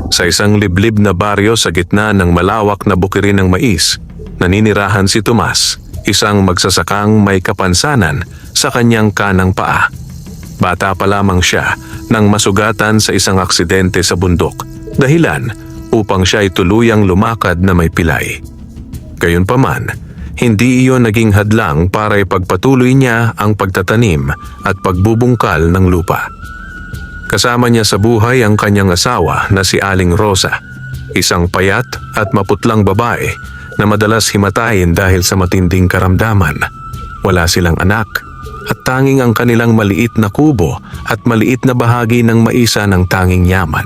Sa isang liblib na baryo sa gitna ng malawak na bukirin ng mais, naninirahan si Tomas, isang magsasakang may kapansanan sa kanyang kanang paa. Bata pa lamang siya nang masugatan sa isang aksidente sa bundok, dahilan upang siya ay tuluyang lumakad na may pilay. Gayunpaman, hindi iyon naging hadlang para ipagpatuloy niya ang pagtatanim at pagbubungkal ng lupa. Kasama niya sa buhay ang kanyang asawa na si Aling Rosa, isang payat at maputlang babae na madalas himatayin dahil sa matinding karamdaman. Wala silang anak at tanging ang kanilang maliit na kubo at maliit na bahagi ng maisa ng tanging yaman.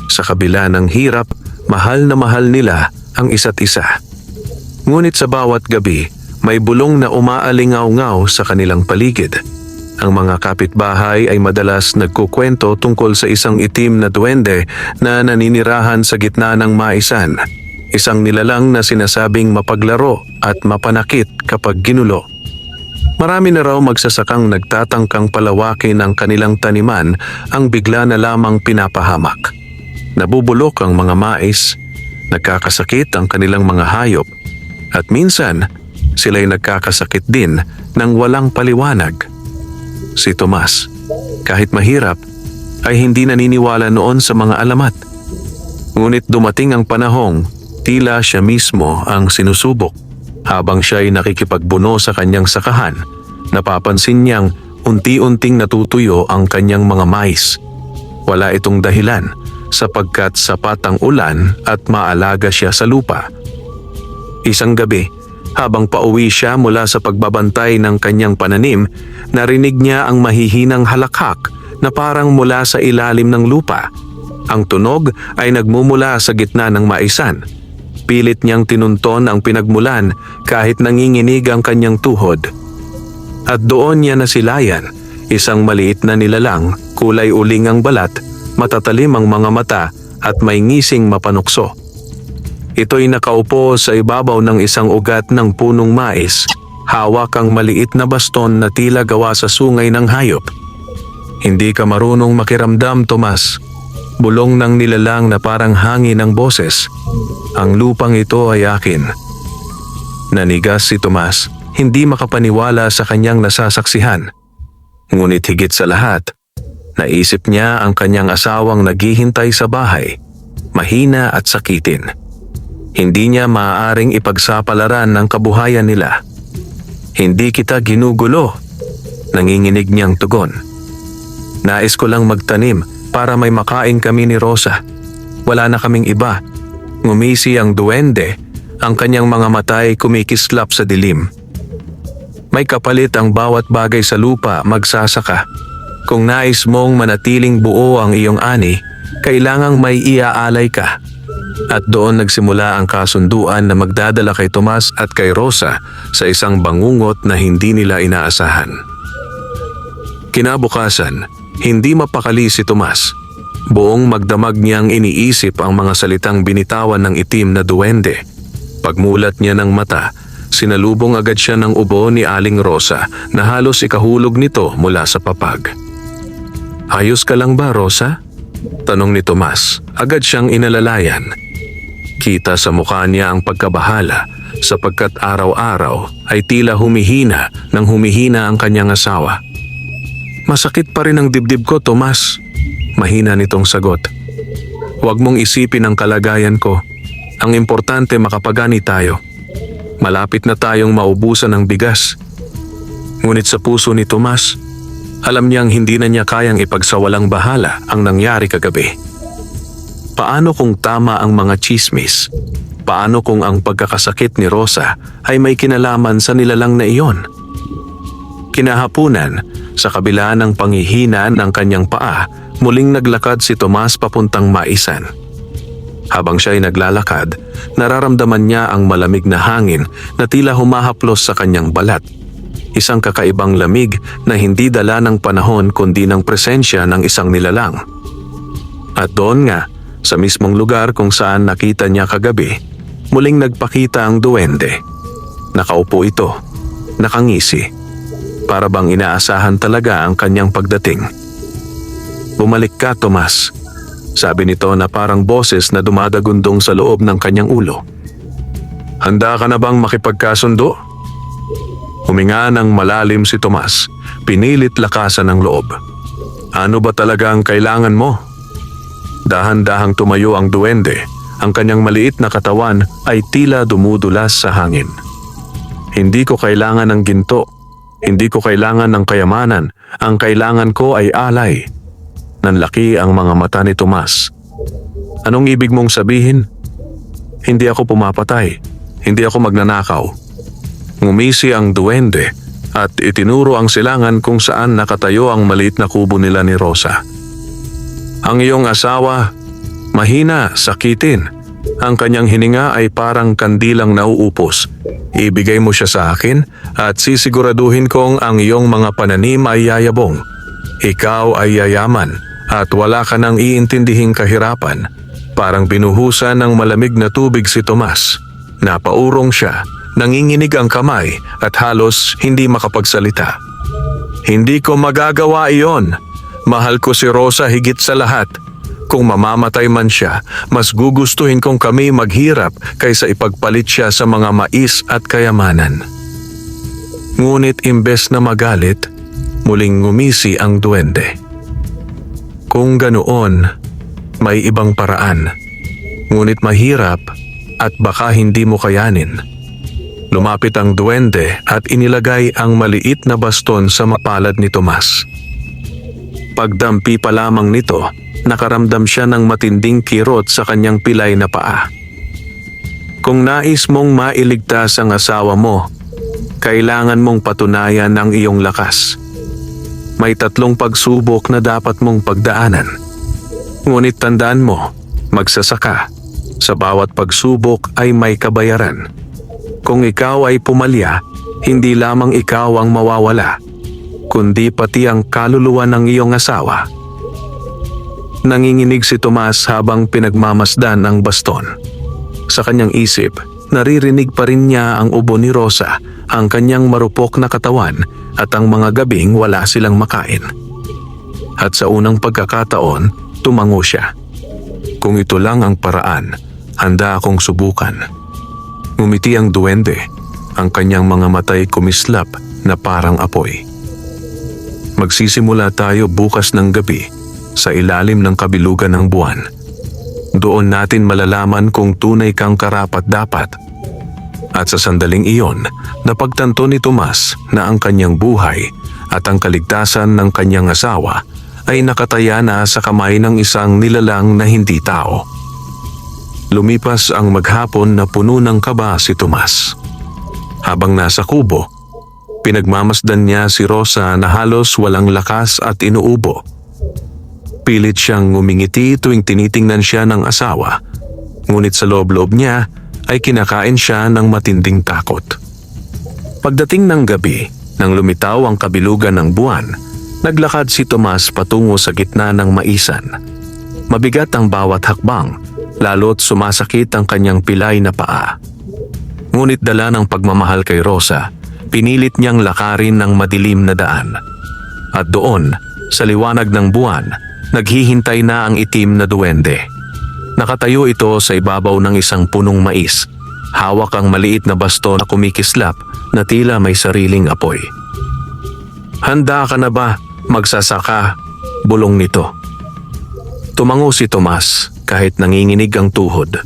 Sa kabila ng hirap, mahal na mahal nila ang isa't isa. Ngunit sa bawat gabi, may bulong na umaalingaw-ngaw sa kanilang paligid. Ang mga kapitbahay ay madalas nagkukwento tungkol sa isang itim na duwende na naninirahan sa gitna ng maisan. Isang nilalang na sinasabing mapaglaro at mapanakit kapag ginulo. Marami na raw magsasakang nagtatangkang palawakin ang kanilang taniman ang bigla na lamang pinapahamak. Nabubulok ang mga mais, nagkakasakit ang kanilang mga hayop, at minsan sila'y nagkakasakit din ng walang paliwanag. Si Tomas, kahit mahirap, ay hindi naniniwala noon sa mga alamat. Ngunit dumating ang panahong tila siya mismo ang sinusubok. Habang siya ay nakikipagbuno sa kanyang sakahan, napapansin niyang unti-unting natutuyo ang kanyang mga mais. Wala itong dahilan sapagkat sapat ang ulan at maalaga siya sa lupa. Isang gabi, habang pauwi siya mula sa pagbabantay ng kanyang pananim, narinig niya ang mahihinang halakhak na parang mula sa ilalim ng lupa. Ang tunog ay nagmumula sa gitna ng maisan. Pilit niyang tinunton ang pinagmulan kahit nanginginig ang kanyang tuhod. At doon niya nasilayan, isang maliit na nilalang, kulay uling ang balat, matatalim ang mga mata at may ngising mapanukso. Ito'y nakaupo sa ibabaw ng isang ugat ng punong mais, hawak ang maliit na baston na tila gawa sa sungay ng hayop. Hindi ka marunong makiramdam, Tomas. Bulong ng nilalang na parang hangin ng boses. Ang lupang ito ay akin. Nanigas si Tomas, hindi makapaniwala sa kanyang nasasaksihan. Ngunit higit sa lahat, naisip niya ang kanyang asawang naghihintay sa bahay, mahina at sakitin. Hindi niya maaaring ipagsapalaran ng kabuhayan nila. Hindi kita ginugulo, nanginginig niyang tugon. Nais ko lang magtanim para may makain kami ni Rosa. Wala na kaming iba. Ngumisi ang duwende, ang kanyang mga mata ay kumikislap sa dilim. May kapalit ang bawat bagay sa lupa, magsasaka. Kung nais mong manatiling buo ang iyong ani, kailangang may iaalay ka. At doon nagsimula ang kasunduan na magdadala kay Tomas at kay Rosa sa isang bangungot na hindi nila inaasahan. Kinabukasan, hindi mapakali si Tomas. Buong magdamag niyang iniisip ang mga salitang binitawan ng itim na duwende. Pagmulat niya ng mata, sinalubong agad siya ng ubo ni Aling Rosa na halos ikahulog nito mula sa papag. "Ayos ka lang ba, Rosa?" tanong ni Tomas. Agad siyang inalalayan. Kita sa mukha niya ang pagkabahala sapagkat araw-araw ay tila humihina nang humihina ang kanyang asawa. "Masakit pa rin ang dibdib ko, Tomas," mahina nitong sagot. "Huwag mong isipin ang kalagayan ko. Ang importante makapagani tayo. Malapit na tayong maubusan ng bigas." Ngunit sa puso ni Tomas, alam niyang hindi na niya kayang ipagsawalang bahala ang nangyari kagabi. Paano kung tama ang mga tsismis? Paano kung ang pagkakasakit ni Rosa ay may kinalaman sa nilalang na iyon? Kinahapunan, sa kabila ng panghihina ng kanyang paa, muling naglakad si Tomas papuntang maisan. Habang siya ay naglalakad, nararamdaman niya ang malamig na hangin na tila humahaplos sa kanyang balat. Isang kakaibang lamig na hindi dala ng panahon kundi ng presensya ng isang nilalang. At doon nga, sa mismong lugar kung saan nakita niya kagabi, muling nagpakita ang duwende. Nakaupo ito, nakangisi. Para bang inaasahan talaga ang kanyang pagdating. "Bumalik ka, Tomas. Sabi nito na parang boses na dumadagundong sa loob ng kanyang ulo. Handa ka na bang makipagkasundo? Huminga ng malalim si Tomas. Pinilit lakasan ng loob. Ano ba talaga ang kailangan mo? Dahan-dahang tumayo ang duwende. Ang kanyang maliit na katawan ay tila dumudulas sa hangin. Hindi ko kailangan ng ginto. Hindi ko kailangan ng kayamanan. Ang kailangan ko ay alay. Nanlaki ang mga mata ni Tomas. Anong ibig mong sabihin? Hindi ako pumapatay. Hindi ako magnanakaw. Ngumisi ang duwende at itinuro ang silangan kung saan nakatayo ang maliit na kubo nila ni Rosa. Ang iyong asawa, mahina, sakitin. Ang kanyang hininga ay parang kandilang nauupos. Ibigay mo siya sa akin at sisiguraduhin kong ang iyong mga pananim ay yayabong. Ikaw ay yayaman at wala ka nang iintindihing kahirapan. Parang binuhusan ng malamig na tubig si Tomas. Napaurong siya, nanginginig ang kamay at halos hindi makapagsalita. Hindi ko magagawa iyon. Mahal ko si Rosa higit sa lahat. Kung mamamatay man siya, mas gugustuhin kong kami maghirap kaysa ipagpalit siya sa mga mais at kayamanan. Ngunit imbes na magalit, muling ngumisi ang duwende. Kung ganoon, may ibang paraan. Ngunit mahirap at baka hindi mo kayanin. Lumapit ang duwende at inilagay ang maliit na baston sa mapalad ni Tomas. Pagdampi pa lamang nito, nakaramdam siya ng matinding kirot sa kanyang pilay na paa. Kung nais mong mailigtas ang asawa mo, kailangan mong patunayan ang iyong lakas. May 3 pagsubok na dapat mong pagdaanan. Ngunit tandaan mo, magsasaka. Sa bawat pagsubok ay may kabayaran. Kung ikaw ay pumalya, hindi lamang ikaw ang mawawala, kundi pati ang kaluluwa ng iyong asawa. Nanginginig si Tomas habang pinagmamasdan ang baston. Sa kanyang isip, naririnig pa rin niya ang ubo ni Rosa, ang kanyang marupok na katawan at ang mga gabing wala silang makain. At sa unang pagkakataon, tumango siya. Kung ito lang ang paraan, handa akong subukan. Ngumiti ang duwende, ang kanyang mga matay kumislap na parang apoy. Magsisimula tayo bukas ng gabi sa ilalim ng kabilugan ng buwan. Doon natin malalaman kung tunay kang karapat-dapat. At sa sandaling iyon, napagtanto ni Tomas na ang kanyang buhay at ang kaligtasan ng kanyang asawa ay nakataya na sa kamay ng isang nilalang na hindi tao. Lumipas ang maghapon na puno ng kaba si Tomas. Habang nasa kubo, pinagmamasdan niya si Rosa na halos walang lakas at inuubo. Pilit siyang ngumingiti tuwing tinitingnan siya ng asawa, ngunit sa loob-loob niya ay kinakain siya ng matinding takot. Pagdating ng gabi, nang lumitaw ang kabilugan ng buwan, naglakad si Tomas patungo sa gitna ng maisan. Mabigat ang bawat hakbang, lalo't sumasakit ang kanyang pilay na paa. Ngunit dala ng pagmamahal kay Rosa, pinilit niyang lakarin ng madilim na daan. At doon, sa liwanag ng buwan, naghihintay na ang itim na duwende. Nakatayo ito sa ibabaw ng isang punong mais. Hawak ang maliit na baston na kumikislap na tila may sariling apoy. Handa ka na ba? Magsasaka, bulong nito. Tumango si Tomas kahit nanginginig ang tuhod.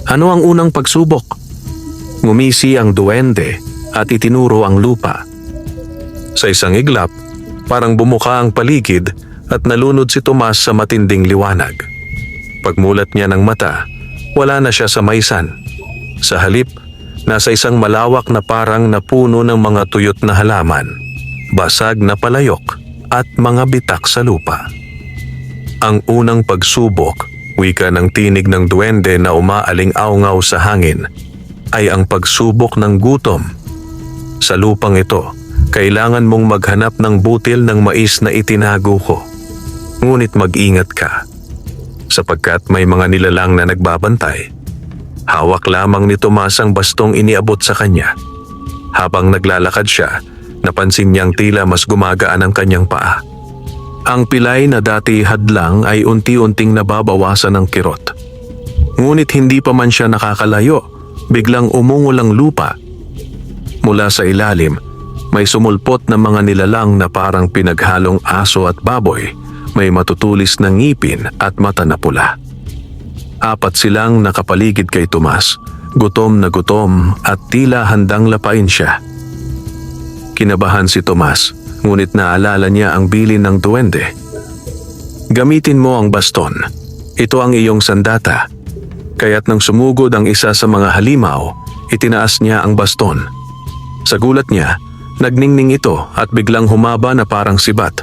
Ano ang unang pagsubok? Ngumisi ang duwende at itinuro ang lupa. Sa isang iglap, parang bumuka ang paligid at nalunod si Tomas sa matinding liwanag. Pagmulat niya ng mata, wala na siya sa maisan. Sa halip, nasa isang malawak na parang napuno ng mga tuyot na halaman, basag na palayok at mga bitak sa lupa. Ang unang pagsubok, wika ng tinig ng duwende na umaaling-aungaw sa hangin, ay ang pagsubok ng gutom. Sa lupang ito, kailangan mong maghanap ng butil ng mais na itinago ko. Ngunit mag-ingat ka, sapagkat may mga nilalang na nagbabantay. Hawak lamang ni Tomas ang bastong iniabot sa kanya. Habang naglalakad siya, napansin niyang tila mas gumagaan ang kanyang paa. Ang pilay na dati hadlang ay unti-unting nababawasan ng kirot. Ngunit hindi pa man siya nakakalayo, biglang umungol ang lupa. Mula sa ilalim, may sumulpot na mga nilalang na parang pinaghalong aso at baboy, may matutulis na ngipin at mata na pula. 4 silang nakapaligid kay Tomas, gutom na gutom at tila handang lapain siya. Kinabahan si Tomas, ngunit naalala niya ang bilin ng duwende. Gamitin mo ang baston. Ito ang iyong sandata. Kaya't nang sumugod ang isa sa mga halimaw, itinaas niya ang baston. Sa gulat niya, nagningning ito at biglang humaba na parang sibat.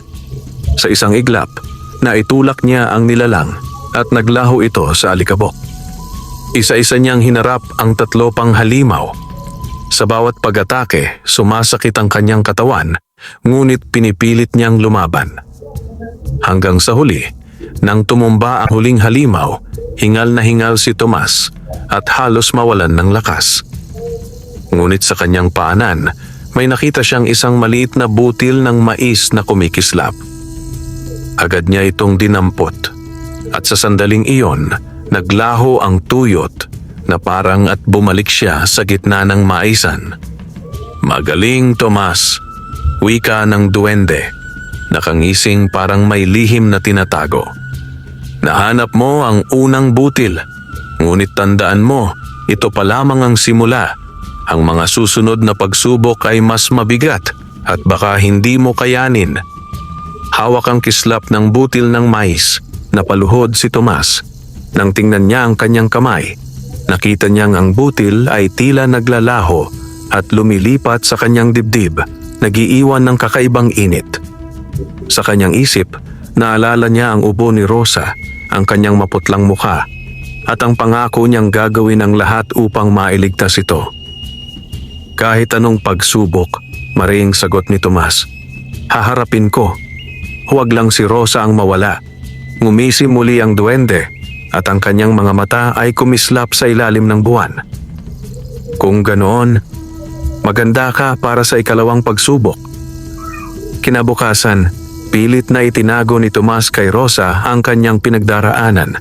Sa isang iglap, naitulak niya ang nilalang at naglaho ito sa alikabok. Isa-isa niyang hinarap ang 3 pang halimaw. Sa bawat pag-atake, sumasakit ang kanyang katawan, ngunit pinipilit niyang lumaban. Hanggang sa huli, nang tumumba ang huling halimaw, hingal na hingal si Tomas at halos mawalan ng lakas. Ngunit sa kanyang paanan, may nakita siyang isang maliit na butil ng mais na kumikislap. Agad niya itong dinampot at sa sandaling iyon, naglaho ang tuyot na parang at bumalik siya sa gitna ng maisan. Magaling, Tomas, wika ng duwende, nakangising parang may lihim na tinatago. Nahanap mo ang unang butil, ngunit tandaan mo, ito pa lamang ang simula. Ang mga susunod na pagsubok ay mas mabigat at baka hindi mo kayanin. Hawak ang kislap ng butil ng mais, napaluhod si Tomas. Nang tingnan niya ang kanyang kamay, nakita niyang ang butil ay tila naglalaho at lumilipat sa kanyang dibdib, nagiiwan ng kakaibang init. Sa kanyang isip, naalala niya ang ubo ni Rosa, ang kanyang maputlang mukha, at ang pangako niyang gagawin ang lahat upang mailigtas ito. Kahit anong pagsubok, maring sagot ni Tomas. Haharapin ko. Huwag lang si Rosa ang mawala. Ngumisi muli ang duwende at ang kanyang mga mata ay kumislap sa ilalim ng buwan. Kung ganoon, maganda ka para sa ikalawang pagsubok. Kinabukasan, pilit na itinago ni Tomas kay Rosa ang kanyang pinagdaraanan.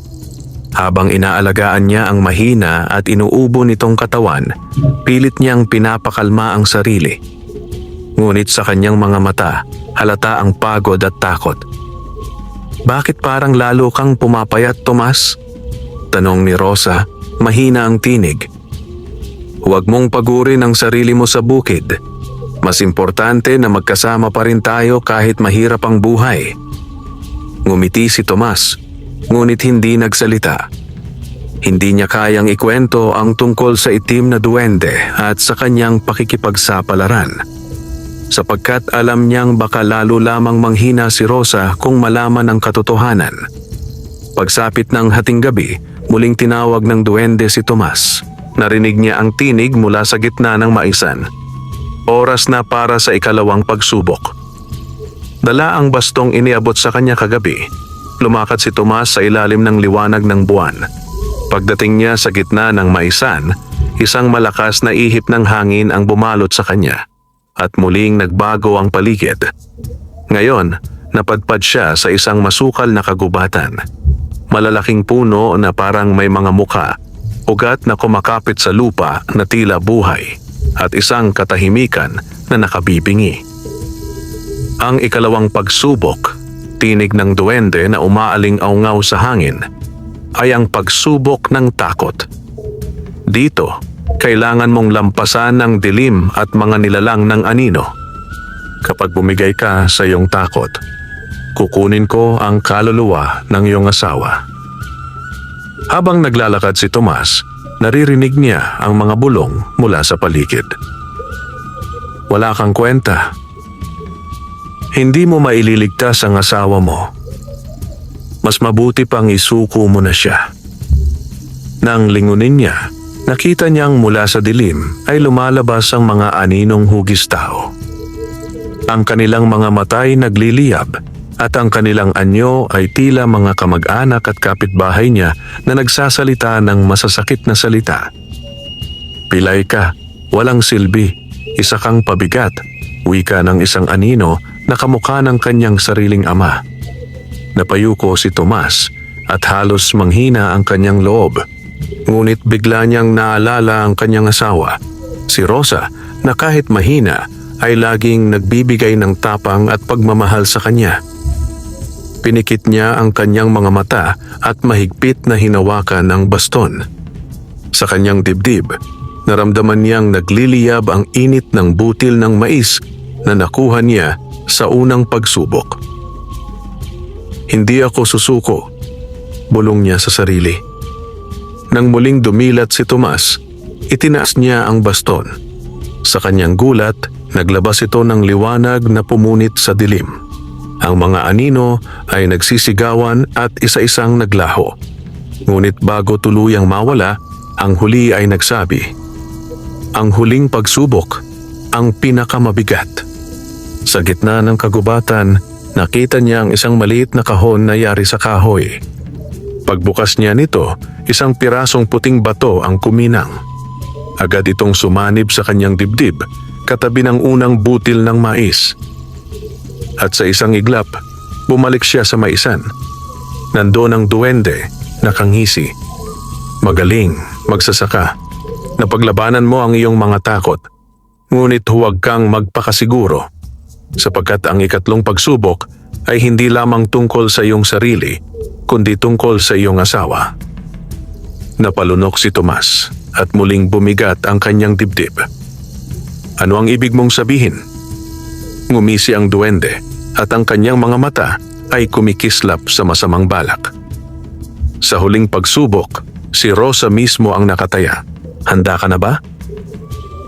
Habang inaalagaan niya ang mahina at inuubo nitong katawan, pilit niyang pinapakalma ang sarili. Ngunit sa kanyang mga mata, halata ang pagod at takot. Bakit parang lalo kang pumapayat, Tomas? Tanong ni Rosa, mahina ang tinig. Huwag mong pagurin ang sarili mo sa bukid. Mas importante na magkasama pa rin tayo kahit mahirap ang buhay. Ngumiti si Tomas, ngunit hindi nagsalita. Hindi niya kayang ikwento ang tungkol sa itim na duwende at sa kanyang pakikipagsapalaran. Sapagkat alam niyang baka lalo lamang manghina si Rosa kung malaman ang katotohanan. Pagsapit ng hating gabi, muling tinawag ng duwende si Tomas. Narinig niya ang tinig mula sa gitna ng maisan. Oras na para sa ikalawang pagsubok. Dala ang bastong iniabot sa kanya kagabi. Lumakad si Tomas sa ilalim ng liwanag ng buwan. Pagdating niya sa gitna ng maisan, isang malakas na ihip ng hangin ang bumalot sa kanya. At muling nagbago ang paligid. Ngayon, napadpad siya sa isang masukal na kagubatan. Malalaking puno na parang may mga muka, ugat na kumakapit sa lupa na tila buhay, at isang katahimikan na nakabibingi. Ang ikalawang pagsubok, tinig ng duwende na umaaling-aungaw sa hangin, ay ang pagsubok ng takot. Dito, kailangan mong lampasan ng dilim at mga nilalang ng anino. Kapag bumigay ka sa iyong takot, kukunin ko ang kaluluwa ng iyong asawa. Habang naglalakad si Tomas, naririnig niya ang mga bulong mula sa paligid. Wala kang kwenta. Hindi mo maililigtas ang asawa mo. Mas mabuti pang isuko mo na siya. Nang lingunin niya, nakita niyang mula sa dilim ay lumalabas ang mga aninong hugis tao. Ang kanilang mga matay nagliliyab at ang kanilang anyo ay tila mga kamag-anak at kapitbahay niya na nagsasalita ng masasakit na salita. Pilay ka, walang silbi, isa kang pabigat, wika ng isang anino na kamukha ng kanyang sariling ama. Napayuko si Tomas at halos manghina ang kanyang loob. Ngunit bigla niyang naalala ang kanyang asawa, si Rosa, na kahit mahina ay laging nagbibigay ng tapang at pagmamahal sa kanya. Pinikit niya ang kanyang mga mata at mahigpit na hinawakan ang baston. Sa kanyang dibdib, naramdaman niyang nagliliyab ang init ng butil ng mais na nakuha niya sa unang pagsubok. "Hindi ako susuko," bulong niya sa sarili. Nang muling dumilat si Tomas, itinaas niya ang baston. Sa kanyang gulat, naglabas ito ng liwanag na pumunit sa dilim. Ang mga anino ay nagsisigawan at isa-isang naglaho. Ngunit bago tuluyang mawala, ang huli ay nagsabi, "Ang huling pagsubok, ang pinakamabigat." Sa gitna ng kagubatan, nakita niya ang isang maliit na kahon na yari sa kahoy. Pagbukas niya nito, isang pirasong puting bato ang kuminang. Agad itong sumanib sa kanyang dibdib, katabi ng unang butil ng mais. At sa isang iglap, bumalik siya sa maisan. Nandoon ang duwende, nakangisi. "Magaling, magsasaka. Napaglabanan mo ang iyong mga takot. Ngunit huwag kang magpakasiguro, sapagkat ang ikatlong pagsubok ay hindi lamang tungkol sa iyong sarili, kundi tungkol sa iyong asawa." Napalunok si Tomas at muling bumigat ang kanyang dibdib. "Ano ang ibig mong sabihin?" Ngumisi ang duwende at ang kanyang mga mata ay kumikislap sa masamang balak. Sa huling pagsubok, si Rosa mismo ang nakataya. "Handa ka na ba?"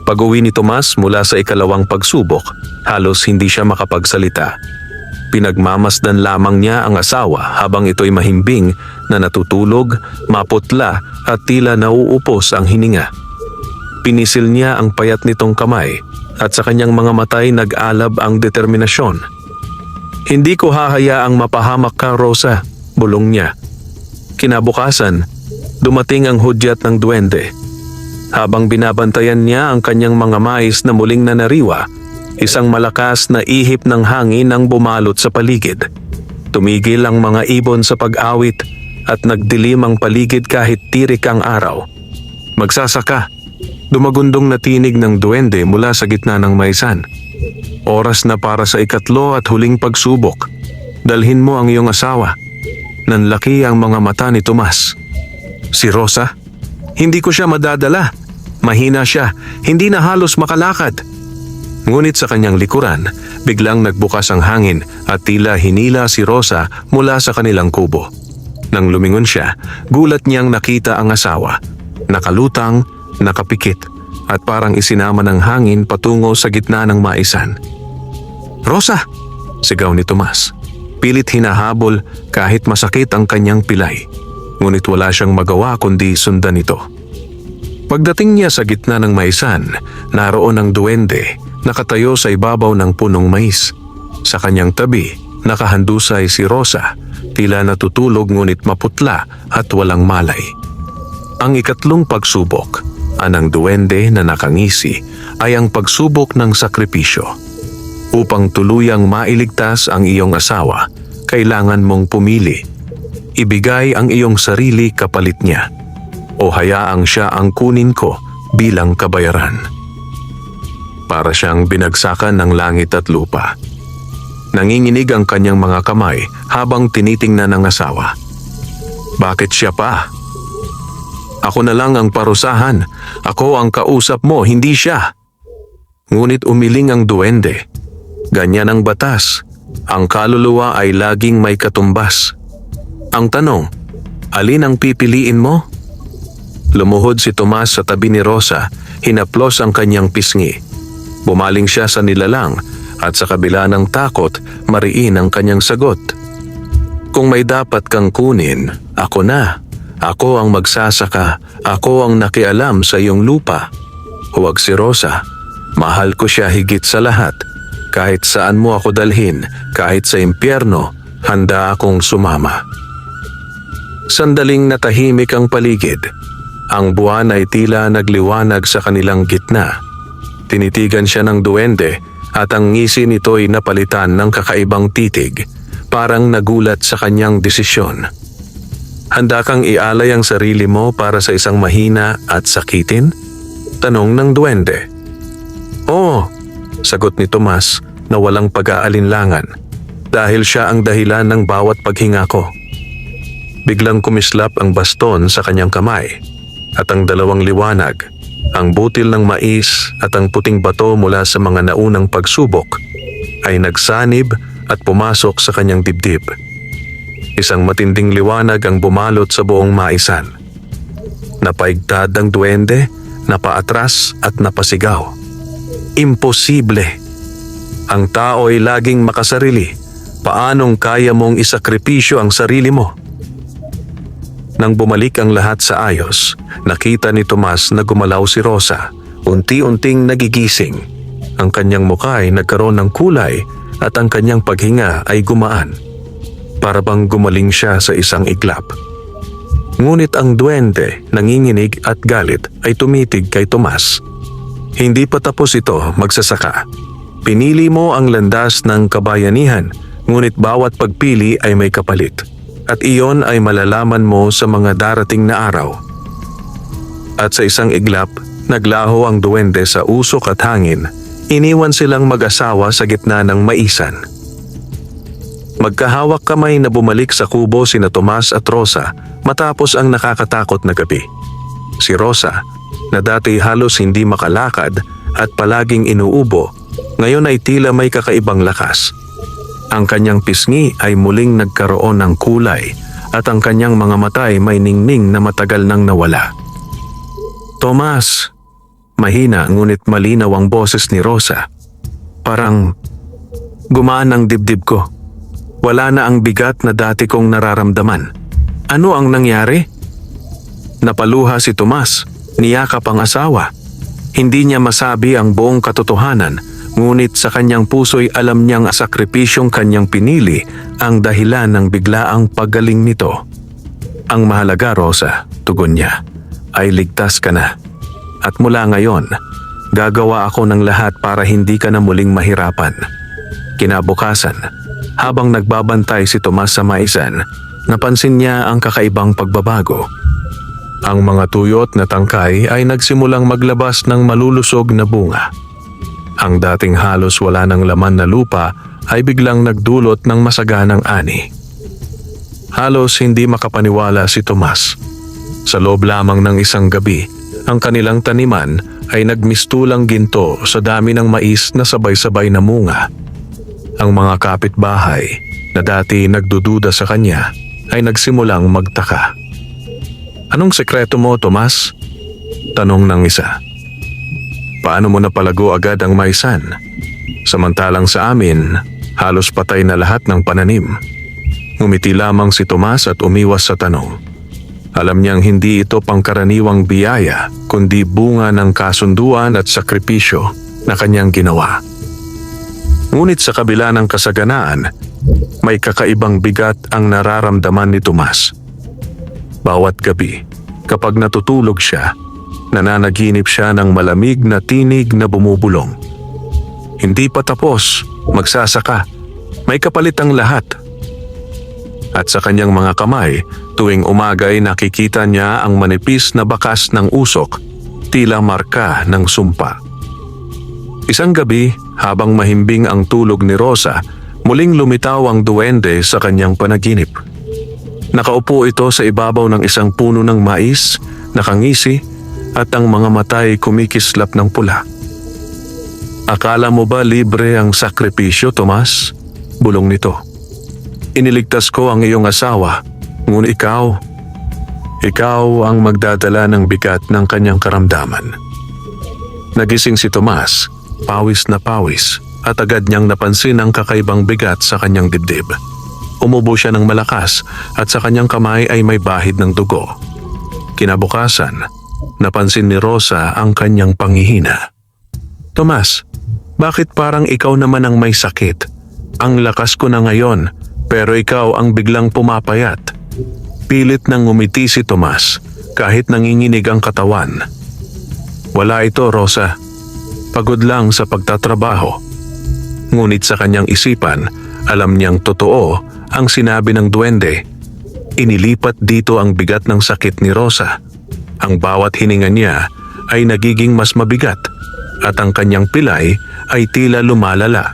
Pag-uwi ni Tomas mula sa ikalawang pagsubok, halos hindi siya makapagsalita. Pinagmamasdan lamang niya ang asawa habang ito'y mahimbing na natutulog, maputla at tila nauupos ang hininga. Pinisil niya ang payat nitong kamay at sa kanyang mga matay nag-alab ang determinasyon. "Hindi ko hahayaang mapahamak ka, Rosa," bulong niya. Kinabukasan, dumating ang hudyat ng duwende. Habang binabantayan niya ang kanyang mga mais na muling nanariwa, isang malakas na ihip ng hangin ang bumalot sa paligid. Tumigil ang mga ibon sa pag-awit at nagdilim ang paligid kahit tirik ang araw. "Magsasaka," dumagundong na tinig ng duwende mula sa gitna ng maisan. "Oras na para sa ikatlo at huling pagsubok. Dalhin mo ang iyong asawa." Nanlaki ang mga mata ni Tomas. "Si Rosa? Hindi ko siya madadala. Mahina siya, hindi na halos makalakad." Ngunit sa kanyang likuran, biglang nagbukas ang hangin at tila hinila si Rosa mula sa kanilang kubo. Nang lumingon siya, gulat niyang nakita ang asawa. Nakalutang, nakapikit, at parang isinama ng hangin patungo sa gitna ng maisan. "Rosa!" sigaw ni Tomas. Pilit hinahabol kahit masakit ang kanyang pilay. Ngunit wala siyang magawa kundi sundan ito. Pagdating niya sa gitna ng maisan, naroon ang duwende, nakatayo sa ibabaw ng punong mais. Sa kanyang tabi, nakahandusay si Rosa, tila natutulog ngunit maputla at walang malay. Ang ikatlong pagsubok, anang duwende na nakangisi, ay ang pagsubok ng sakripisyo. Upang tuluyang mailigtas ang iyong asawa, kailangan mong pumili. Ibigay ang iyong sarili kapalit niya, o hayaang siya ang kunin ko bilang kabayaran. Para siyang binagsakan ng langit at lupa. Nanginginig ang kanyang mga kamay habang tinitingnan ng asawa. "Bakit siya pa? Ako na lang ang parusahan. Ako ang kausap mo, hindi siya." Ngunit umiling ang duwende. Ganyan ang batas. Ang kaluluwa ay laging may katumbas. Ang tanong, alin ang pipiliin mo? Lumuhod si Tomas sa tabi ni Rosa, hinaplos ang kanyang pisngi. Bumaling siya sa nilalang at sa kabila ng takot, mariin ang kanyang sagot. "Kung may dapat kang kunin, ako na. Ako ang magsasaka, ako ang nakialam sa iyong lupa. Huwag si Rosa. Mahal ko siya higit sa lahat. Kahit saan mo ako dalhin, kahit sa impyerno, handa akong sumama." Sandaling natahimik ang paligid. Ang buwan ay tila nagliwanag sa kanilang gitna. Tinitigan siya ng duwende at ang ngisi nito'y napalitan ng kakaibang titig, parang nagulat sa kanyang desisyon. Handa kang ialay ang sarili mo para sa isang mahina at sakitin? Tanong ng duwende. Oo, sagot ni Tomas na walang pag-aalinlangan dahil siya ang dahilan ng bawat paghinga ko. Biglang kumislap ang baston sa kanyang kamay at ang dalawang liwanag, ang butil ng mais at ang puting bato mula sa mga naunang pagsubok ay nagsanib at pumasok sa kanyang dibdib. Isang matinding liwanag ang bumalot sa buong maisan. Napaigtad ang duwende, napaatras at napasigaw. Imposible! Ang tao ay laging makasarili. Paanong kaya mong isakripisyo ang sarili mo? Nang bumalik ang lahat sa ayos, nakita ni Tomas na gumalaw si Rosa, unti-unting nagigising. Ang kanyang mukha ay nagkaroon ng kulay at ang kanyang paghinga ay gumaan. Para bang gumaling siya sa isang iglap. Ngunit ang duwende, nanginginig at galit ay tumitig kay Tomas. Hindi pa tapos ito, magsasaka. Pinili mo ang landas ng kabayanihan, ngunit bawat pagpili ay may kapalit. At iyon ay malalaman mo sa mga darating na araw. At sa isang iglap, naglaho ang duwende sa usok at hangin. Iniwan silang mag-asawa sa gitna ng maisan. Magkahawak kamay na bumalik sa kubo sina Tomas at Rosa matapos ang nakakatakot na gabi. Si Rosa, na dati halos hindi makalakad at palaging inuubo, ngayon ay tila may kakaibang lakas. Ang kanyang pisngi ay muling nagkaroon ng kulay at ang kanyang mga mata ay may ningning na matagal nang nawala. Tomas! Mahina ngunit malinaw ang boses ni Rosa. Parang gumaan ang dibdib ko. Wala na ang bigat na dati kong nararamdaman. Ano ang nangyari? Napaluha si Tomas, niyakap ang asawa. Hindi niya masabi ang buong katotohanan. Ngunit sa kanyang puso'y alam niyang sakripisyong kanyang pinili ang dahilan ng biglaang paggaling nito. Ang mahalaga, Rosa, tugon niya, ay ligtas ka na. At mula ngayon, gagawa ako ng lahat para hindi ka na muling mahirapan. Kinabukasan, habang nagbabantay si Tomas sa maisan, napansin niya ang kakaibang pagbabago. Ang mga tuyot na tangkay ay nagsimulang maglabas ng malulusog na bunga. Ang dating halos wala ng laman na lupa ay biglang nagdulot ng masaganang ani. Halos hindi makapaniwala si Tomas. Sa loob lamang ng isang gabi, ang kanilang taniman ay nagmistulang ginto sa dami ng mais na sabay-sabay na munga. Ang mga kapitbahay na dati nagdududa sa kanya ay nagsimulang magtaka. Anong sekreto mo, Tomas? Tanong ng isa. Paano mo napalago agad ang maisan? Samantalang sa amin, halos patay na lahat ng pananim. Ngumiti lamang si Tomas at umiwas sa tanong. Alam niyang hindi ito pangkaraniwang biyaya, kundi bunga ng kasunduan at sakripisyo na kanyang ginawa. Ngunit sa kabila ng kasaganaan, may kakaibang bigat ang nararamdaman ni Tomas. Bawat gabi, kapag natutulog siya, nananaginip siya ng malamig na tinig na bumubulong. Hindi pa tapos, magsasaka. May kapalit ang lahat. At sa kanyang mga kamay, tuwing umaga ay nakikita niya ang manipis na bakas ng usok, tila marka ng sumpa. Isang gabi, habang mahimbing ang tulog ni Rosa, muling lumitaw ang duwende sa kanyang panaginip. Nakaupo ito sa ibabaw ng isang puno ng mais, nakangisi, at ang mga mata ay kumikislap ng pula. Akala mo ba libre ang sakripisyo, Tomas? Bulong nito. Iniligtas ko ang iyong asawa, ngunit ikaw ang magdadala ng bigat ng kanyang karamdaman. Nagising si Tomas, pawis na pawis, at agad niyang napansin ang kakaibang bigat sa kanyang dibdib. Umubo siya ng malakas at sa kanyang kamay ay may bahid ng dugo. Kinabukasan, napansin ni Rosa ang kanyang panghihina. Tomas, bakit parang ikaw naman ang may sakit? Ang lakas ko na ngayon, pero ikaw ang biglang pumapayat. Pilit nang ngumiti si Tomas, kahit nanginginig ang katawan. Wala ito, Rosa. Pagod lang sa pagtatrabaho. Ngunit sa kanyang isipan, alam niyang totoo ang sinabi ng duwende. Inilipat dito ang bigat ng sakit ni Rosa. Ang bawat hininga niya ay nagiging mas mabigat at ang kanyang pilay ay tila lumalala.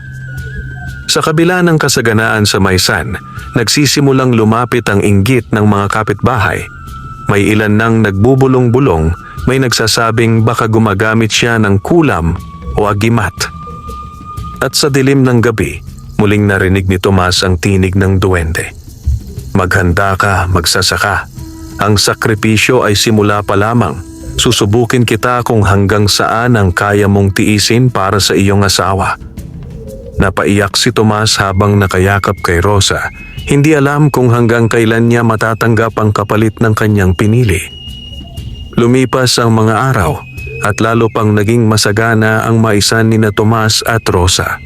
Sa kabila ng kasaganaan sa Maysan, nagsisimulang lumapit ang inggit ng mga kapitbahay. May ilan nang nagbubulong-bulong, may nagsasabing baka gumagamit siya ng kulam o agimat. At sa dilim ng gabi, muling narinig ni Tomas ang tinig ng duwende. Maghanda ka, magsasaka. Ang sakripisyo ay simula pa lamang. Susubukin kita kung hanggang saan ang kaya mong tiisin para sa iyong asawa. Napaiyak si Tomas habang nakayakap kay Rosa. Hindi alam kung hanggang kailan niya matatanggap ang kapalit ng kanyang pinili. Lumipas ang mga araw at lalo pang naging masagana ang maisan ni na Tomas at Rosa.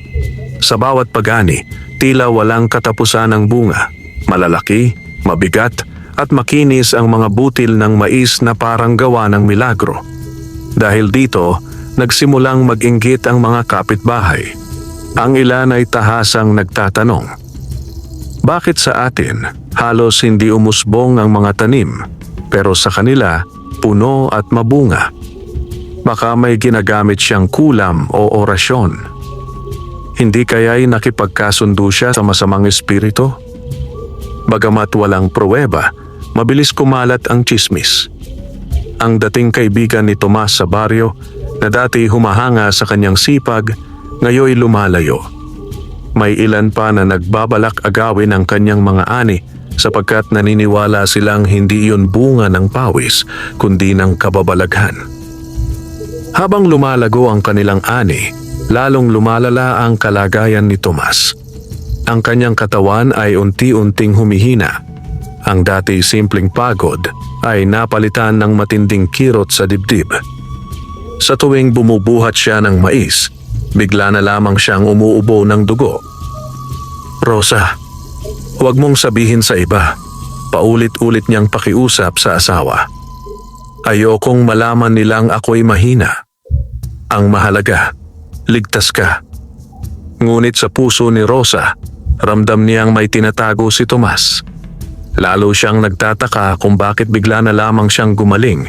Sa bawat pag-ani, tila walang katapusan ng bunga. Malalaki, mabigat at makinis ang mga butil ng mais na parang gawa ng milagro. Dahil dito, nagsimulang mag-inggit ang mga kapitbahay. Ang ilan ay tahasang nagtatanong, bakit sa atin halos hindi umusbong ang mga tanim, pero sa kanila puno at mabunga? Baka may ginagamit siyang kulam o orasyon. Hindi kaya'y nakipagkasundo siya sa masamang espiritu? Bagamat walang pruweba, mabilis kumalat ang tsismis. Ang dating kaibigan ni Tomas sa baryo na dati humahanga sa kanyang sipag, ngayoy lumalayo. May ilan pa na nagbabalak agawin ang kanyang mga ani sapagkat naniniwala silang hindi iyon bunga ng pawis kundi ng kababalaghan. Habang lumalago ang kanilang ani, lalong lumalala ang kalagayan ni Tomas. Ang kanyang katawan ay unti-unting humihina. Ang dati simpleng pagod ay napalitan ng matinding kirot sa dibdib. Sa tuwing bumubuhat siya ng mais, bigla na lamang siyang umuubo ng dugo. Rosa, huwag mong sabihin sa iba. Paulit-ulit niyang pakiusap sa asawa. Ayokong malaman nilang ako'y mahina. Ang mahalaga, ligtas ka. Ngunit sa puso ni Rosa, ramdam niyang may tinatago si Tomas. Lalo siyang nagtataka kung bakit bigla na lamang siyang gumaling,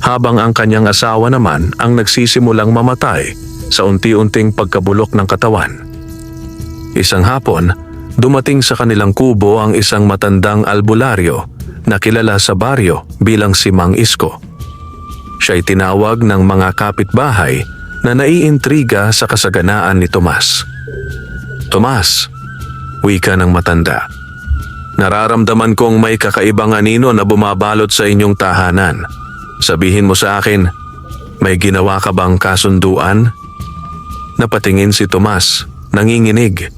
habang ang kanyang asawa naman ang nagsisimulang mamatay sa unti-unting pagkabulok ng katawan. Isang hapon, dumating sa kanilang kubo ang isang matandang albularyo na kilala sa baryo bilang si Mang Isko. Siya'y tinawag ng mga kapitbahay na naiintriga sa kasaganaan ni Tomas. Tomas, wika ng matanda. Nararamdaman kong may kakaibang anino na bumabalot sa inyong tahanan. Sabihin mo sa akin, may ginawa ka bang kasunduan? Napatingin si Tomas, nanginginig.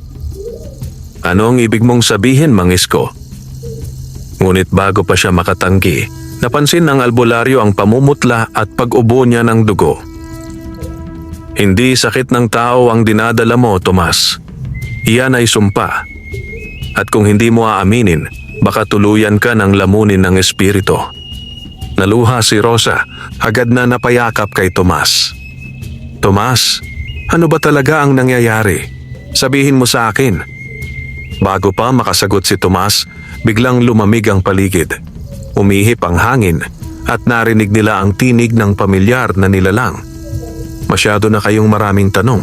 Ano ang ibig mong sabihin, Mang Isko? Ngunit bago pa siya makatanggi, napansin ng albularyo ang pamumutla at pag-ubo niya ng dugo. Hindi sakit ng tao ang dinadala mo, Tomas. Iyan ay sumpa. At kung hindi mo aaminin, baka tuluyan ka ng lamunin ng espiritu. Naluha si Rosa, agad na napayakap kay Tomas. Tomas, ano ba talaga ang nangyayari? Sabihin mo sa akin. Bago pa makasagot si Tomas, biglang lumamig ang paligid. Umihip ang hangin at narinig nila ang tinig ng pamilyar na nilalang. Masyado na kayong maraming tanong.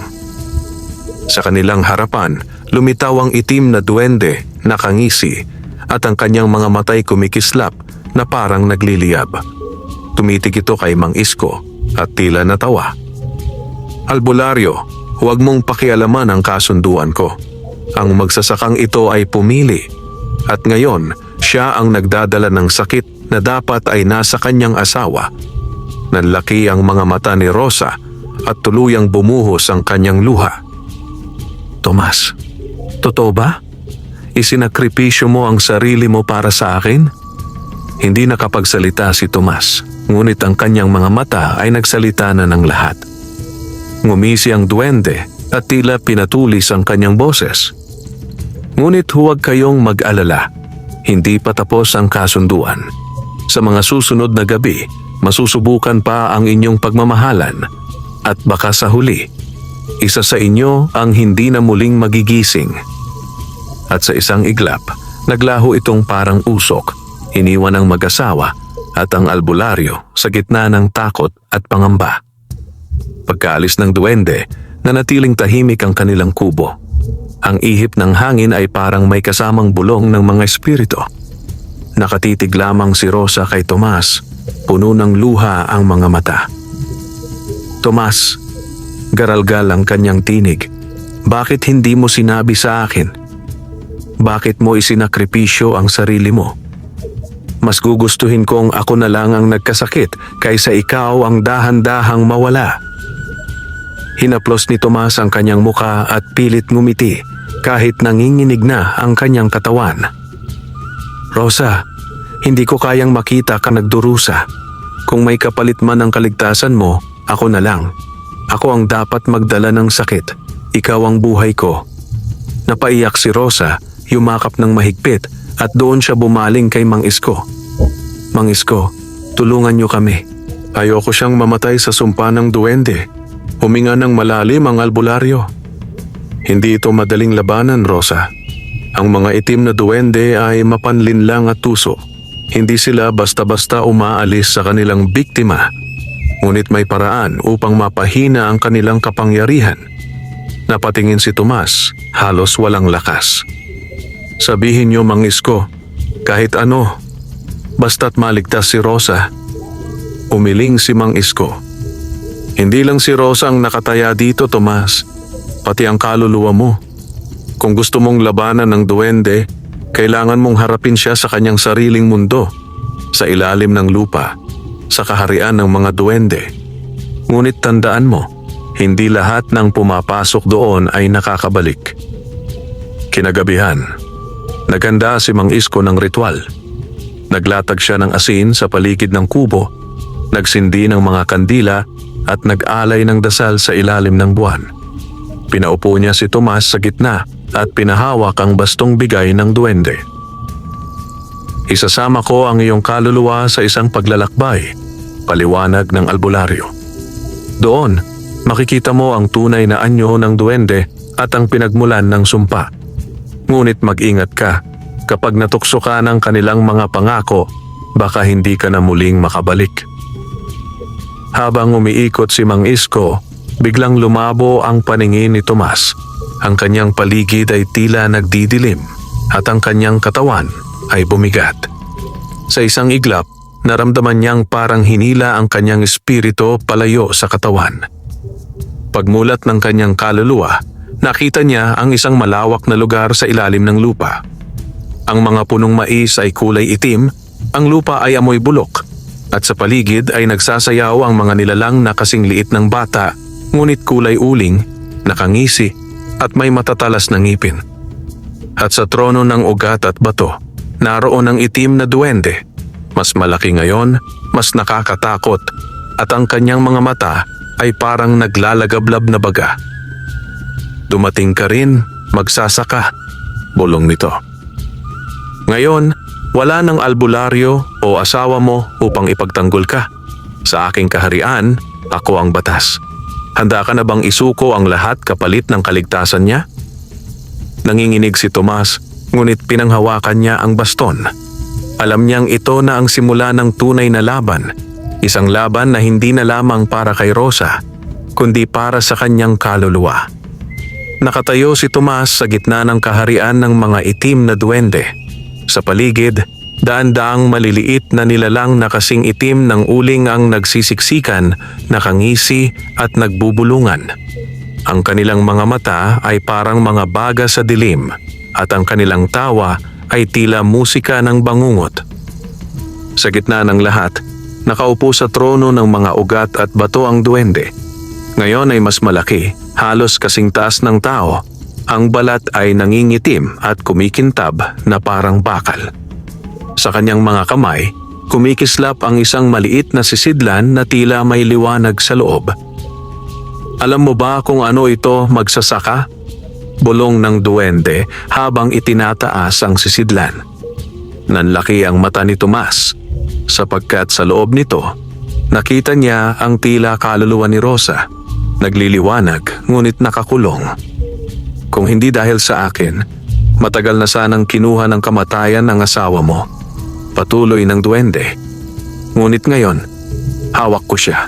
Sa kanilang harapan, lumitaw ang itim na duwende, nakangisi, at ang kanyang mga matay kumikislap na parang nagliliyab. Tumitig ito kay Mang Isko at tila natawa. Albularyo, huwag mong pakialaman ang kasunduan ko. Ang magsasakang ito ay pumili at ngayon siya ang nagdadala ng sakit na dapat ay nasa kanyang asawa. Nanlaki ang mga mata ni Rosa at tuluyang bumuhos ang kanyang luha. Tomas, totoo ba? Isinakripisyo mo ang sarili mo para sa akin? Hindi nakapagsalita si Tomas, ngunit ang kanyang mga mata ay nagsalita na ng lahat. Ngumisi ang duwende at tila pinatulis ang kanyang boses. Ngunit huwag kayong mag-alala, hindi pa tapos ang kasunduan. Sa mga susunod na gabi, masusubukan pa ang inyong pagmamahalan at baka sa huli, isa sa inyo ang hindi na muling magigising. At sa isang iglap, naglaho itong parang usok, iniwan ang mag-asawa at ang albularyo sa gitna ng takot at pangamba. Pagkaalis ng duwende, nanatiling tahimik ang kanilang kubo. Ang ihip ng hangin ay parang may kasamang bulong ng mga espiritu. Nakatitig lamang si Rosa kay Tomas, puno ng luha ang mga mata. Tomas, garalgal ang kanyang tinig. Bakit hindi mo sinabi sa akin? Bakit mo isinakripisyo ang sarili mo? Mas gugustuhin kong ako na lang ang nagkasakit kaysa ikaw ang dahan-dahang mawala. Hinaplos ni Tomas ang kanyang muka at pilit ngumiti kahit nanginginig na ang kanyang katawan. Rosa, hindi ko kayang makita ka nagdurusa. Kung may kapalit man ang kaligtasan mo, ako na lang. Ako ang dapat magdala ng sakit. Ikaw ang buhay ko. Napaiyak si Rosa, yumakap ng mahigpit at doon siya bumaling kay Mang Isko. Mang Isko, tulungan niyo kami. Ayoko siyang mamatay sa sumpa ng duwende. Huminga ng malalim ang albularyo. Hindi ito madaling labanan, Rosa. Ang mga itim na duwende ay mapanlinlang at tuso. Hindi sila basta-basta umaalis sa kanilang biktima. Ngunit may paraan upang mapahina ang kanilang kapangyarihan. Napatingin si Tomas, halos walang lakas. Sabihin niyo, Mang Isko, kahit ano, basta't maligtas si Rosa. Umiling si Mang Isko. Hindi lang si Rosa ang nakataya dito, Tomas, pati ang kaluluwa mo. Kung gusto mong labanan ng duwende, kailangan mong harapin siya sa kanyang sariling mundo, sa ilalim ng lupa, sa kaharian ng mga duwende. Ngunit tandaan mo, hindi lahat ng pumapasok doon ay nakakabalik. Kinagabihan, naghanda si Mang Isko ng ritual. Naglatag siya ng asin sa paligid ng kubo, nagsindi ng mga kandila at nag-alay ng dasal sa ilalim ng buwan. Pinaupo niya si Tomas sa gitna at pinahawak ang bastong bigay ng duwende. Isasama ko ang iyong kaluluwa sa isang paglalakbay, paliwanag ng albularyo. Doon, makikita mo ang tunay na anyo ng duwende at ang pinagmulan ng sumpa. Ngunit mag-ingat ka, kapag natukso ka ng kanilang mga pangako, baka hindi ka na muling makabalik. Habang umiikot si Mang Isko, biglang lumabo ang paningin ni Tomas. Ang kanyang paligid ay tila nagdidilim at ang kanyang katawan ay bumigat. Sa isang iglap, naramdaman niyang parang hinila ang kanyang espiritu palayo sa katawan. Pagmulat ng kanyang kaluluwa, nakita niya ang isang malawak na lugar sa ilalim ng lupa. Ang mga punong mais ay kulay itim, ang lupa ay amoy bulok, at sa paligid ay nagsasayaw ang mga nilalang na kasing liit ng bata, ngunit kulay uling, nakangisi, at may matatalas na ngipin. At sa trono ng ugat at bato, naroon ang itim na duwende. Mas malaki ngayon, mas nakakatakot, at ang kanyang mga mata ay parang naglalagablab na baga. Dumating ka rin, magsasaka, bulong nito. Ngayon, wala ng albularyo o asawa mo upang ipagtanggol ka. Sa aking kaharian, ako ang batas. Handa ka na bang isuko ang lahat kapalit ng kaligtasan niya? Nanginginig si Tomas, ngunit pinanghawakan niya ang baston. Alam niyang ito na ang simula ng tunay na laban. Isang laban na hindi na lamang para kay Rosa, kundi para sa kanyang kaluluwa. Nakatayo si Tomas sa gitna ng kaharian ng mga itim na duwende. Sa paligid, daan-daang maliliit na nilalang na kasing itim ng uling ang nagsisiksikan, nakangisi at nagbubulungan. Ang kanilang mga mata ay parang mga baga sa dilim at ang kanilang tawa ay tila musika ng bangungot. Sa gitna ng lahat, nakaupo sa trono ng mga ugat at bato ang duwende. Ngayon ay mas malaki, halos kasing taas ng tao. Ang balat ay nangingitim at kumikintab na parang bakal. Sa kanyang mga kamay, kumikislap ang isang maliit na sisidlan na tila may liwanag sa loob. Alam mo ba kung ano ito, magsasaka? Bulong ng duwende habang itinataas ang sisidlan. Nanlaki ang mata ni Tomas, sapagkat sa loob nito, nakita niya ang tila kaluluwa ni Rosa. Nagliliwanag ngunit nakakulong. Kung hindi dahil sa akin, matagal na sanang kinuha ng kamatayan ng asawa mo. Patuloy ng duwende. Ngunit ngayon, hawak ko siya.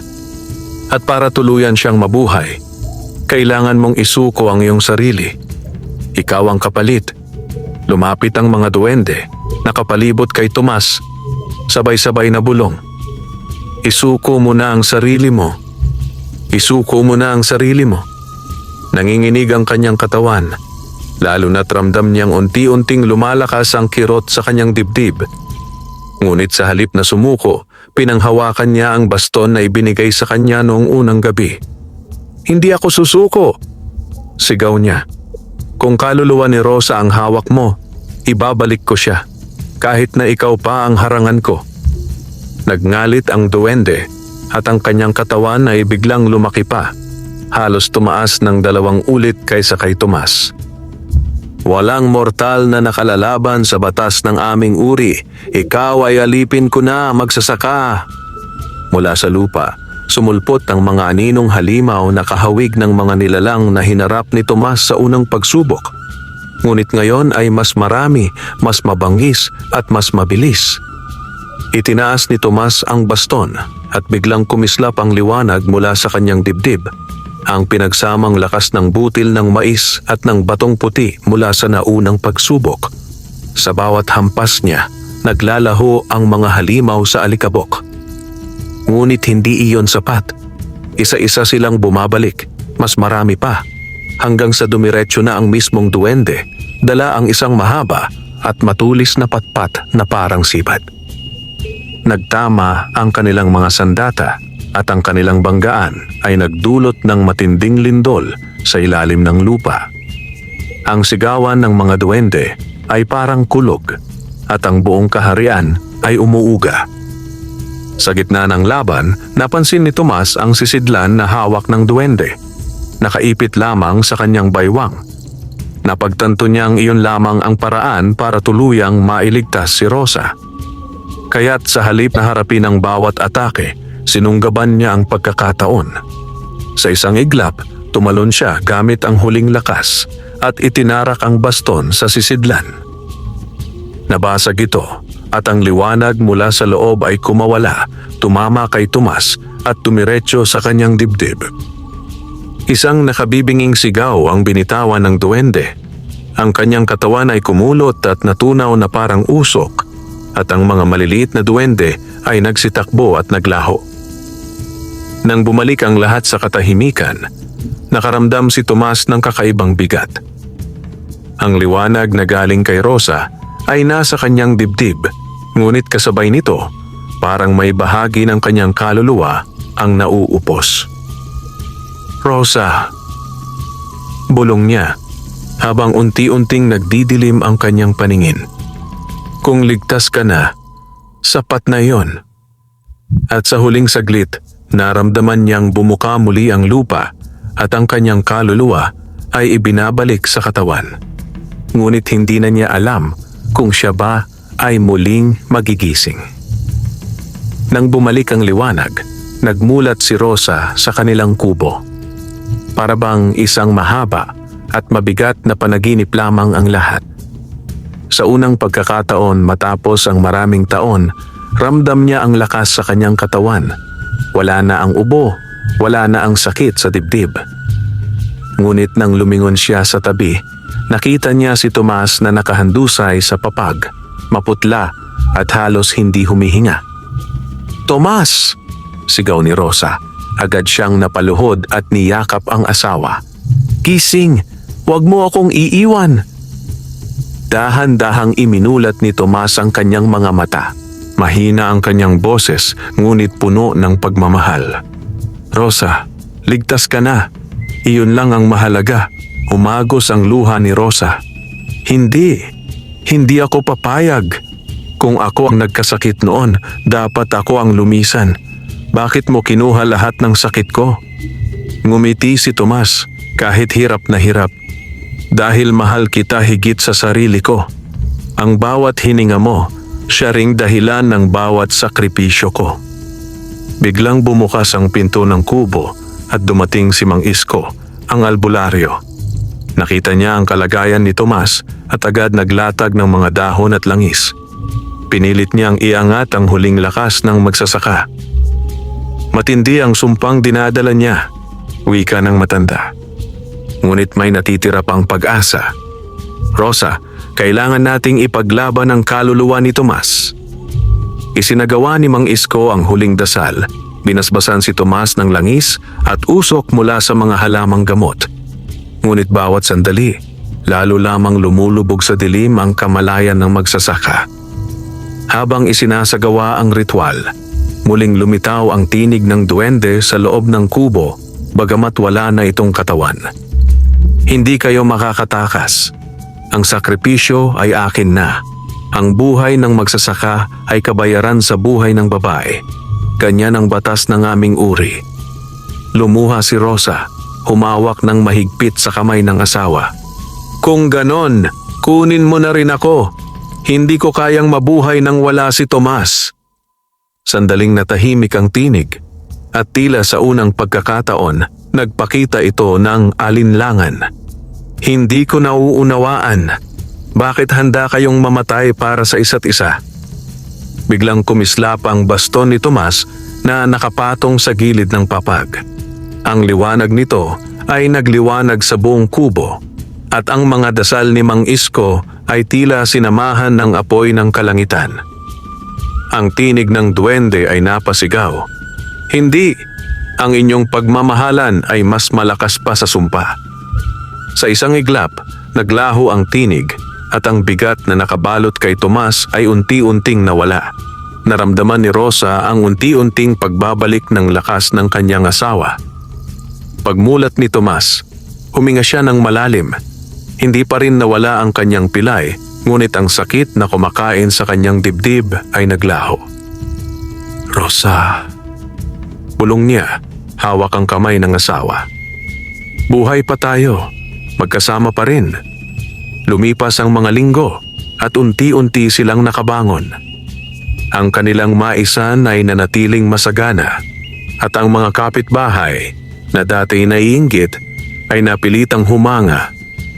At para tuluyan siyang mabuhay, kailangan mong isuko ang iyong sarili. Ikaw ang kapalit. Lumapit ang mga duwende, nakapalibot kay Tomas, sabay-sabay na bulong. Isuko mo na ang sarili mo. Isuko mo na ang sarili mo. Nanginginig ang kanyang katawan, lalo na't ramdam niyang unti-unting lumalakas ang kirot sa kanyang dibdib. Ngunit sa halip na sumuko, pinanghawakan niya ang baston na ibinigay sa kanya noong unang gabi. Hindi ako susuko, sigaw niya. Kung kaluluwa ni Rosa ang hawak mo, ibabalik ko siya, kahit na ikaw pa ang harangan ko. Nagngalit ang duwende at ang kanyang katawan ay biglang lumaki pa. Halos tumaas ng 2 ulit kaysa kay Tomas. Walang mortal na nakalalaban sa batas ng aming uri. Ikaw ay alipin ko na, magsasaka. Mula sa lupa, sumulpot ang mga aninong halimaw na kahawig ng mga nilalang na hinarap ni Tomas sa unang pagsubok. Ngunit ngayon ay mas marami, mas mabangis at mas mabilis. Itinaas ni Tomas ang baston at biglang kumislap ang liwanag mula sa kanyang dibdib. Ang pinagsamang lakas ng butil ng mais at ng batong puti mula sa naunang pagsubok. Sa bawat hampas niya, naglalaho ang mga halimaw sa alikabok. Ngunit hindi iyon sapat. Isa-isa silang bumabalik, mas marami pa, hanggang sa dumiretso na ang mismong duwende, dala ang isang mahaba at matulis na patpat na parang sibat. Nagtama ang kanilang mga sandata at ang kanilang banggaan ay nagdulot ng matinding lindol sa ilalim ng lupa. Ang sigawan ng mga duwende ay parang kulog at ang buong kaharian ay umuuga. Sa gitna ng laban, napansin ni Tomas ang sisidlan na hawak ng duwende. Nakaipit lamang sa kanyang baywang. Napagtanto niyang iyon lamang ang paraan para tuluyang mailigtas si Rosa. Kaya't sa halip na harapin ang bawat atake, sinunggaban niya ang pagkakataon. Sa isang iglap, tumalon siya gamit ang huling lakas at itinarak ang baston sa sisidlan. Nabasag ito at ang liwanag mula sa loob ay kumawala, tumama kay Tomas at tumiretso sa kanyang dibdib. Isang nakabibinging sigaw ang binitawan ng duwende. Ang kanyang katawan ay kumulot at natunaw na parang usok at ang mga maliliit na duwende ay nagsitakbo at naglaho. Nang bumalik ang lahat sa katahimikan, nakaramdam si Tomas ng kakaibang bigat. Ang liwanag na galing kay Rosa ay nasa kanyang dibdib, ngunit kasabay nito, parang may bahagi ng kanyang kaluluwa ang nauupos. Rosa, bulong niya habang unti-unting nagdidilim ang kanyang paningin. Kung ligtas ka na, sapat na iyon. At sa huling saglit, naramdaman niyang bumuka muli ang lupa at ang kanyang kaluluwa ay ibinabalik sa katawan. Ngunit hindi na niya alam kung siya ba ay muling magigising. Nang bumalik ang liwanag, nagmulat si Rosa sa kanilang kubo. Para bang isang mahaba at mabigat na panaginip lamang ang lahat. Sa unang pagkakataon matapos ang maraming taon, ramdam niya ang lakas sa kanyang katawan. Wala na ang ubo, wala na ang sakit sa dibdib. Ngunit nang lumingon siya sa tabi, nakita niya si Tomas na nakahandusay sa papag, maputla at halos hindi humihinga. "Tomas!" sigaw ni Rosa. Agad siyang napaluhod at niyakap ang asawa. "Gising! Huwag mo akong iiwan!" Dahan-dahang iminulat ni Tomas ang kanyang mga mata. Mahina ang kanyang boses, ngunit puno ng pagmamahal. "Rosa, ligtas ka na. Iyon lang ang mahalaga." Umagos ang luha ni Rosa. Hindi ako papayag. Kung ako ang nagkasakit noon, dapat ako ang lumisan. Bakit mo kinuha lahat ng sakit ko? Ngumiti si Tomas, kahit hirap na hirap. "Dahil mahal kita higit sa sarili ko. Ang bawat hininga mo, siya ring dahilan ng bawat sakripisyo ko." Biglang bumukas ang pinto ng kubo at dumating si Mang Isko, ang albularyo. Nakita niya ang kalagayan ni Tomas at agad naglatag ng mga dahon at langis. Pinilit niyang iangat ang huling lakas ng magsasaka. Matindi ang sumpang dinadala niya, wika ng matanda. Ngunit may natitira pang pag-asa. Rosa, kailangan nating ipaglaban ang kaluluwa ni Tomas. Isinagawa ni Mang Isko ang huling dasal. Binasbasan si Tomas ng langis at usok mula sa mga halamang gamot. Ngunit bawat sandali, lalo lamang lumulubog sa dilim ang kamalayan ng magsasaka. Habang isinasagawa ang ritual, muling lumitaw ang tinig ng duwende sa loob ng kubo, bagamat wala na itong katawan. Hindi kayo makakatakas. Ang sakripisyo ay akin na. Ang buhay ng magsasaka ay kabayaran sa buhay ng babae. Ganyan ang batas ng aming uri. Lumuha si Rosa, humawak ng mahigpit sa kamay ng asawa. Kung ganon, kunin mo na rin ako. Hindi ko kayang mabuhay nang wala si Tomas. Sandaling natahimik ang tinig at tila sa unang pagkakataon, nagpakita ito ng alinlangan. Hindi ko nauunawaan. Bakit handa kayong mamatay para sa isa't isa? Biglang kumislap ang baston ni Tomas na nakapatong sa gilid ng papag. Ang liwanag nito ay nagliwanag sa buong kubo at ang mga dasal ni Mang Isko ay tila sinamahan ng apoy ng kalangitan. Ang tinig ng duwende ay napasigaw. Hindi! Ang inyong pagmamahalan ay mas malakas pa sa sumpa. Sa isang iglap, naglaho ang tinig at ang bigat na nakabalot kay Tomas ay unti-unting nawala. Naramdaman ni Rosa ang unti-unting pagbabalik ng lakas ng kanyang asawa. Pagmulat ni Tomas, huminga siya ng malalim. Hindi pa rin nawala ang kanyang pilay, ngunit ang sakit na kumakain sa kanyang dibdib ay naglaho. Rosa. Bulong niya, hawak ang kamay ng asawa. Buhay pa tayo, magkasama pa rin. Lumipas ang mga linggo at unti-unti silang nakabangon. Ang kanilang maisan ay nanatiling masagana at ang mga kapitbahay na dati naiinggit ay napilitang humanga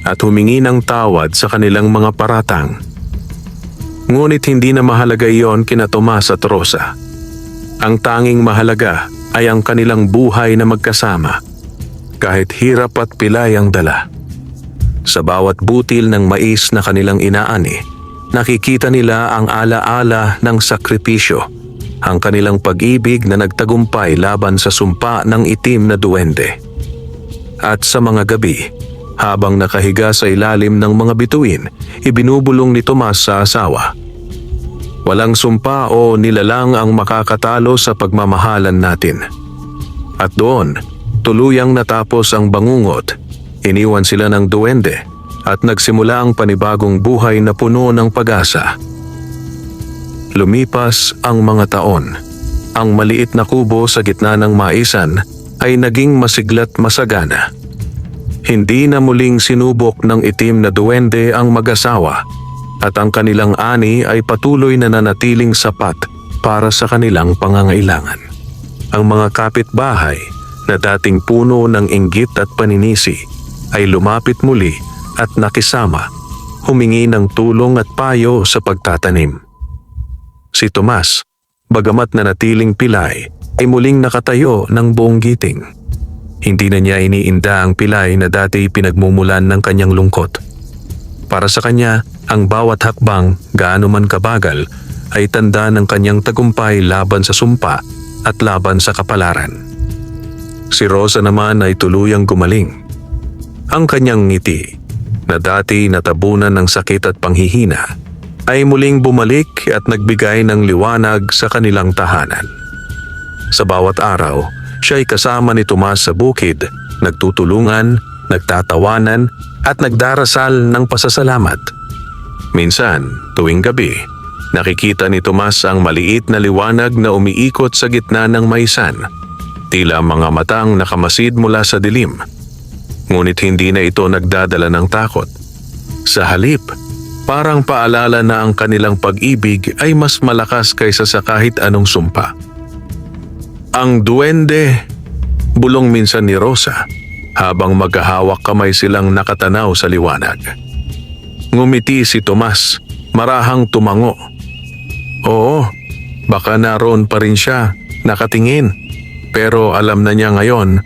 at humingi ng tawad sa kanilang mga paratang. Ngunit hindi na mahalaga iyon kina Tomas at Rosa. Ang tanging mahalaga ay ang kanilang buhay na magkasama, kahit hirap at pilay ang dala. Sa bawat butil ng mais na kanilang inaani, nakikita nila ang alaala ng sakripisyo, ang kanilang pag-ibig na nagtagumpay laban sa sumpa ng itim na duwende. At sa mga gabi, habang nakahiga sa ilalim ng mga bituin, ibinubulong ni Tomas sa asawa. Walang sumpa o nilalang ang makakatalo sa pagmamahalan natin. At doon, tuluyang natapos ang bangungot. Iniwan sila ng duwende at nagsimula ang panibagong buhay na puno ng pag-asa. Lumipas ang mga taon. Ang maliit na kubo sa gitna ng maisan ay naging masigla't masagana. Hindi na muling sinubok ng itim na duwende ang mag-asawa at ang kanilang ani ay patuloy na nanatiling sapat para sa kanilang pangangailangan. Ang mga kapitbahay na dating puno ng inggit at paninisi ay lumapit muli at nakisama, humingi ng tulong at payo sa pagtatanim. Si Tomas, bagamat nanatiling pilay, ay muling nakatayo ng buong giting. Hindi na niya iniinda ang pilay na dati pinagmumulan ng kanyang lungkot. Para sa kanya, ang bawat hakbang, gaano man kabagal, ay tanda ng kanyang tagumpay laban sa sumpa at laban sa kapalaran. Si Rosa naman ay tuluyang gumaling. Ang kanyang ngiti, na dati natabunan ng sakit at panghihina, ay muling bumalik at nagbigay ng liwanag sa kanilang tahanan. Sa bawat araw, siya ay kasama ni Tomas sa bukid, nagtutulungan, nagtatawanan at nagdarasal ng pasasalamat. Minsan, tuwing gabi, nakikita ni Tomas ang maliit na liwanag na umiikot sa gitna ng maisan, tila mga matang nakamasid mula sa dilim. Ngunit hindi na ito nagdadala ng takot. Sa halip, parang paalala na ang kanilang pag-ibig ay mas malakas kaysa sa kahit anong sumpa. Ang duwende Bulong minsan ni Rosa habang maghahawak kamay silang nakatanaw sa liwanag. Ngumiti si Tomas, marahang tumango. Oo, baka naroon pa rin siya, nakatingin. Pero alam na niya ngayon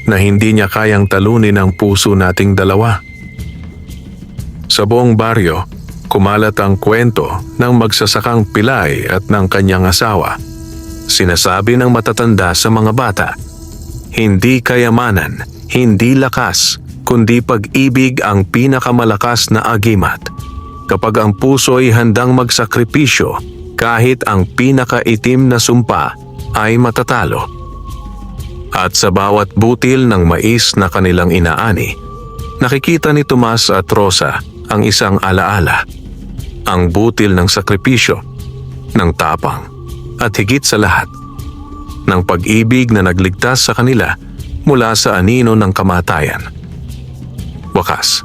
na hindi niya kayang talunin ang puso nating dalawa. Sa buong baryo, kumalat ang kwento ng magsasakang Pilay at ng kanyang asawa. Sinasabi ng matatanda sa mga bata, hindi kayamanan, hindi lakas, kundi pag-ibig ang pinakamalakas na agimat. Kapag ang puso ay handang magsakripisyo, kahit ang pinakaitim na sumpa ay matatalo. At sa bawat butil ng mais na kanilang inaani, nakikita ni Tomas at Rosa ang isang alaala. Ang butil ng sakripisyo, ng tapang, at higit sa lahat, ng pag-ibig na nagligtas sa kanila mula sa anino ng kamatayan. Wakas,